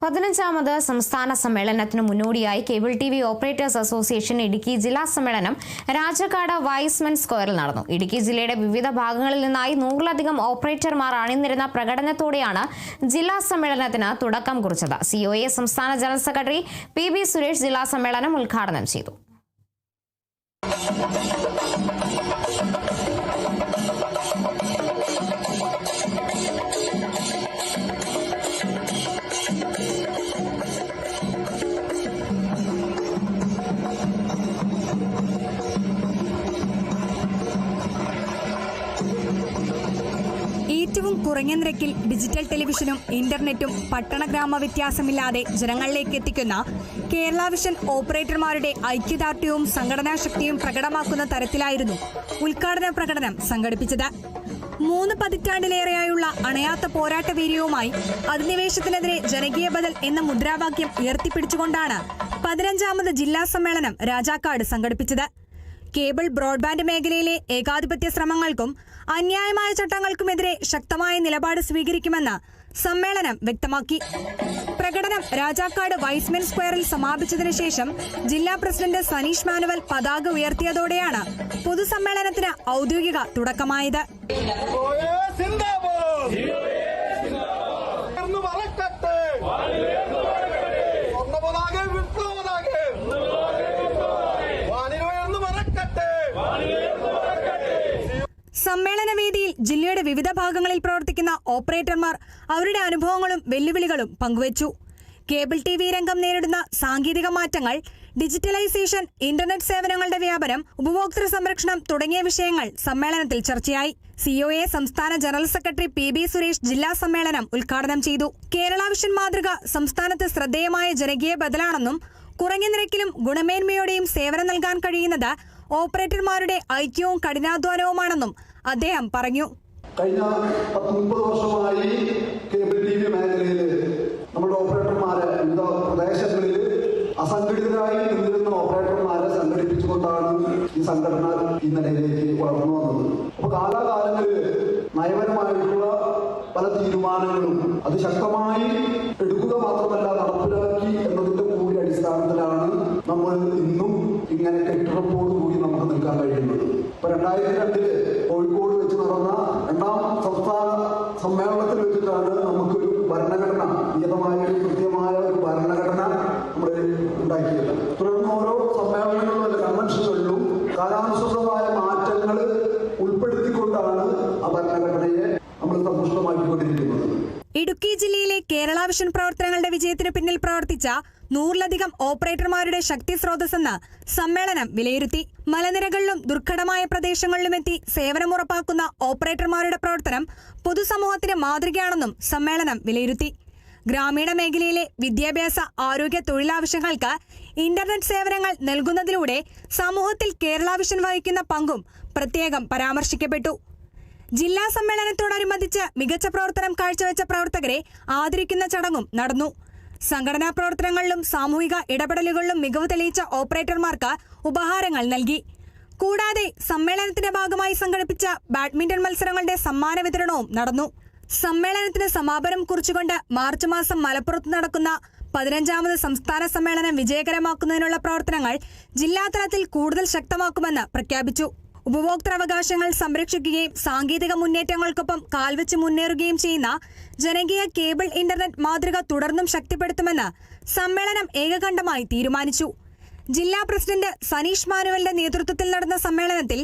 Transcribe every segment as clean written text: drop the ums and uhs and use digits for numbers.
15ാമത് സംസ്ഥാന സമ്മേളനത്തിന് മുന്നോടിയായി cable TV operators association Idukki ജില്ലാ സമ്മേളനം രാജാക്കാട് വൈസ്മെൻ സ്ക്വയറിൽ നടന്നു. ഇടുക്കി ജില്ലയുടെ വിവിധ ഭാഗങ്ങളിൽ നിന്നായി 100-ലധികം ഓപ്പറേറ്റർമാർ അണിനിരന്ന പ്രകടനത്തോടെയാണ് ജില്ലാ സമ്മേളനത്തിന് തുടക്കം കുറിച്ചത്. COA സംസ്ഥാന ജനറൽ സെക്രട്ടറി PB സുരേഷ് ജില്ലാ സമ്മേളനം ഉദ്ഘാടനം ചെയ്തു. ഏറ്റവും കുറഞ്ഞ നിരക്കിൽ ഡിജിറ്റൽ ടെലിവിഷനും ഇന്റർനെറ്റും പട്ടണ ഗ്രാമ വ്യത്യാസമില്ലാതെ ജനങ്ങളിലേക്ക് എത്തിക്കുന്ന കേരള വിഷൻ ഓപ്പറേറ്റർമാരുടെ ഐക്യദാർഢ്യവും സംഘടനാ ശക്തിയും പ്രകടമാക്കുന്ന തരത്തിലായിരുന്നു ഉദ്ഘാടന പ്രകടനം സംഘടിപ്പിച്ചത്. 3 പതിറ്റാണ്ടിലേറെയായുള്ള അണയാത്ത പോരാട്ട വീര്യവുമായി അധിനിവേശത്തിനെതിരെ ജനകീയ ബദൽ എന്ന മുദ്രാവാക്യം ഉയർത്തിപ്പിടിച്ചുകൊണ്ടാണ് 15ാമത് ജില്ലാ സമ്മേളനം രാജാക്കാട് സംഘടിപ്പിച്ചത്. കേബിൾ ബ്രോഡ്ബാൻഡ് മേഖലയിലെ ഏകാധിപത്യ ശ്രമങ്ങൾക്കും അന്യായമായ ചട്ടങ്ങൾക്കുമെതിരെ ശക്തമായ നിലപാട് സ്വീകരിക്കുമെന്ന് സമ്മേളനം വ്യക്തമാക്കി. പ്രകടനം രാജാക്കാട് വൈസ്മെൻ സ്ക്വയറിൽ സമാപിച്ചതിനു ശേഷം ജില്ലാ പ്രസിഡന്റ് സനീഷ് മാനുവൽ പതാക ഉയർത്തിയതോടെയാണ് പൊതുസമ്മേളനത്തിന് ഔദ്യോഗിക തുടക്കമായത്. സമ്മേളനവേദിയിൽ ജില്ലയുടെ വിവിധ ഭാഗങ്ങളിൽ പ്രവർത്തിക്കുന്ന ഓപ്പറേറ്റർമാർ അവരുടെ അനുഭവങ്ങളും വെല്ലുവിളികളും പങ്കുവച്ചു. കേബിൾ TV രംഗം നേരിടുന്ന സാങ്കേതിക മാറ്റങ്ങൾ, ഡിജിറ്റലൈസേഷൻ, ഇന്റർനെറ്റ് സേവനങ്ങളുടെ വ്യാപനം, ഉപഭോക്തൃ സംരക്ഷണം തുടങ്ങിയ വിഷയങ്ങൾ സമ്മേളനത്തിൽ ചർച്ചയായി. COA സംസ്ഥാന ജനറൽ സെക്രട്ടറി PB സുരേഷ് ജില്ലാ സമ്മേളനം ഉദ്ഘാടനം ചെയ്തു. കേരള വിഷൻ മാതൃക സംസ്ഥാനത്ത് ശ്രദ്ധേയമായ ജനകീയ ബദലാണെന്നും കുറഞ്ഞ നിരക്കിലും ഗുണമേന്മയോടെയും സേവനം നൽകാൻ കഴിയുന്നത് ഓപ്പറേറ്റർമാരുടെ ഐക്യവും കഠിനാധ്വാനവുമാണെന്നും അദ്ദേഹം പറഞ്ഞു. കഴിഞ്ഞ 30 വർഷമായി കേബിൾ TV മേഖലയിൽ നമ്മുടെ ഓപ്പറേറ്റർമാരെ വിവിധ പ്രദേശങ്ങളിൽ അസംഘടിതരായി നിന്നിരുന്ന ഓപ്പറേറ്റർമാരെ സംഘടിപ്പിച്ചുകൊണ്ടാണ് ഈ സംഘടന ഈ നിലയിലേക്ക് വളർന്നു വന്നത്. അപ്പോൾ കാലാകാലങ്ങളിൽ നയപരമായിട്ടുള്ള പല തീരുമാനങ്ങളും അത് ശക്തമായി എടുക്കുക മാത്രമല്ല നടപ്പിലാക്കി എന്നതിന്റെ കൂടി അടിസ്ഥാനത്തിലാണ് നമ്മൾ ഇന്നും ഇങ്ങനെ കെട്ടുറപ്പോടുകൂടി നമുക്ക് നിൽക്കാൻ കഴിയുന്നത്. ഇപ്പൊ 2002 കോഴിക്കോട് വെച്ച് നടന്ന 2ാം സംസ്ഥാന സമ്മേളനത്തിൽ വെച്ചിട്ടാണ് നമുക്കൊരു ഭരണഘടന, നിയതമായ കൃത്യമായ ഒരു ഭരണഘടന നമ്മൾ ഉണ്ടാക്കിയത്. തുടർന്ന് ഓരോ സമ്മേളനങ്ങളിലും അല്ല കൺവെൻഷനുകളിലും കാലാനുസൃതമായ മാറ്റങ്ങൾ ഉൾപ്പെടുത്തിക്കൊണ്ടാണ് ആ ഭരണഘടനയെ നമ്മൾ സമ്പുഷ്ടമാക്കിക്കൊണ്ടിരിക്കുന്നത്. ഇടുക്കി ജില്ലയിലെ കേരള വിഷൻ പ്രവർത്തനങ്ങളുടെ വിജയത്തിന് പിന്നിൽ പ്രവർത്തിച്ച 100-ലധികം ഓപ്പറേറ്റർമാരുടെ ശക്തി സ്രോതസ്സെന്ന് സമ്മേളനം വിലയിരുത്തി. മലനിരകളിലും ദുർഘടമായ പ്രദേശങ്ങളിലുമെത്തി സേവനമുറപ്പാക്കുന്ന ഓപ്പറേറ്റർമാരുടെ പ്രവർത്തനം പൊതുസമൂഹത്തിന് മാതൃകയാണെന്നും സമ്മേളനം വിലയിരുത്തി. ഗ്രാമീണ മേഖലയിലെ വിദ്യാഭ്യാസ, ആരോഗ്യ, തൊഴിലാവശ്യങ്ങൾക്ക് ഇന്റർനെറ്റ് സേവനങ്ങൾ നൽകുന്നതിലൂടെ സമൂഹത്തിൽ കേരള വിഷൻ വഹിക്കുന്ന പങ്കും പ്രത്യേകം പരാമർശിക്കപ്പെട്ടു. ജില്ലാ സമ്മേളനത്തോടനുബന്ധിച്ച് മികച്ച പ്രവർത്തനം കാഴ്ചവെച്ച പ്രവർത്തകരെ ആദരിക്കുന്ന ചടങ്ങും നടന്നു. സംഘടനാ പ്രവർത്തനങ്ങളിലും സാമൂഹിക ഇടപെടലുകളിലും മികവ് തെളിയിച്ച ഓപ്പറേറ്റർമാർക്ക് ഉപഹാരങ്ങൾ നൽകി. കൂടാതെ സമ്മേളനത്തിന്റെ ഭാഗമായി സംഘടിപ്പിച്ച ബാഡ്മിന്റൺ മത്സരങ്ങളുടെ സമ്മാന വിതരണവും നടന്നു. സമ്മേളനത്തിന് സമാപനം കുറിച്ചുകൊണ്ട് മാർച്ച് മാസം മലപ്പുറത്ത് നടക്കുന്ന 15ാമത് സംസ്ഥാന സമ്മേളനം വിജയകരമാക്കുന്നതിനുള്ള പ്രവർത്തനങ്ങൾ ജില്ലാതലത്തിൽ കൂടുതൽ ശക്തമാക്കുമെന്ന് പ്രഖ്യാപിച്ചു. ഉപഭോക്തൃവകാശങ്ങൾ സംരക്ഷിക്കുകയും സാങ്കേതിക മുന്നേറ്റങ്ങൾക്കൊപ്പം കാൽവെച്ച് മുന്നേറുകയും ചെയ്യുന്ന ജനകീയ കേബിൾ ഇന്റർനെറ്റ് മാതൃക തുടർന്നും ശക്തിപ്പെടുത്തുമെന്ന് സമ്മേളനം ഏകകണ്ഠമായി തീരുമാനിച്ചു. ജില്ലാ പ്രസിഡന്റ് സനീഷ് മാനുവലിന്റെ നേതൃത്വത്തിൽ നടന്ന സമ്മേളനത്തിൽ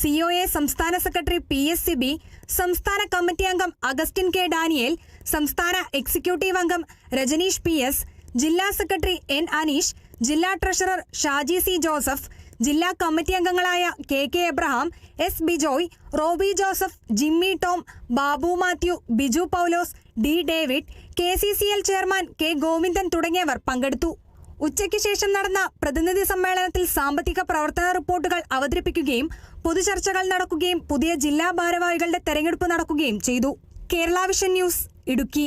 COA സംസ്ഥാന സെക്രട്ടറി PS സിബി, സംസ്ഥാന കമ്മിറ്റി അംഗം അഗസ്റ്റിൻ K ഡാനിയേൽ, സംസ്ഥാന എക്സിക്യൂട്ടീവ് അംഗം രജനീഷ് PS, ജില്ലാ സെക്രട്ടറി N അനീഷ്, ജില്ലാ ട്രഷറർ ഷാജി C ജോസഫ്, ജില്ലാ കമ്മിറ്റി അംഗങ്ങളായ KK Abraham, S Bijoy, Robi Joseph, Jimmy Tom, Babu Mathew, Biju Paulose, D David, KCCL chairman K Govindan തുടങ്ങിയവർ പങ്കെടുത്തു. ഉച്ചയ്ക്ക് ശേഷം നടന്ന പ്രതിനിധി സമ്മേളനത്തിൽ സാമ്പത്തിക പ്രവർത്തന റിപ്പോർട്ടുകൾ അവതരിപ്പിക്കുകയും പൊതുചർച്ചകൾ നടക്കുകയും പുതിയ ജില്ലാ ഭാരവാഹികളുടെ തെരഞ്ഞെടുപ്പ് നടക്കുകയും ചെയ്തു. Kerala vision news, Idukki.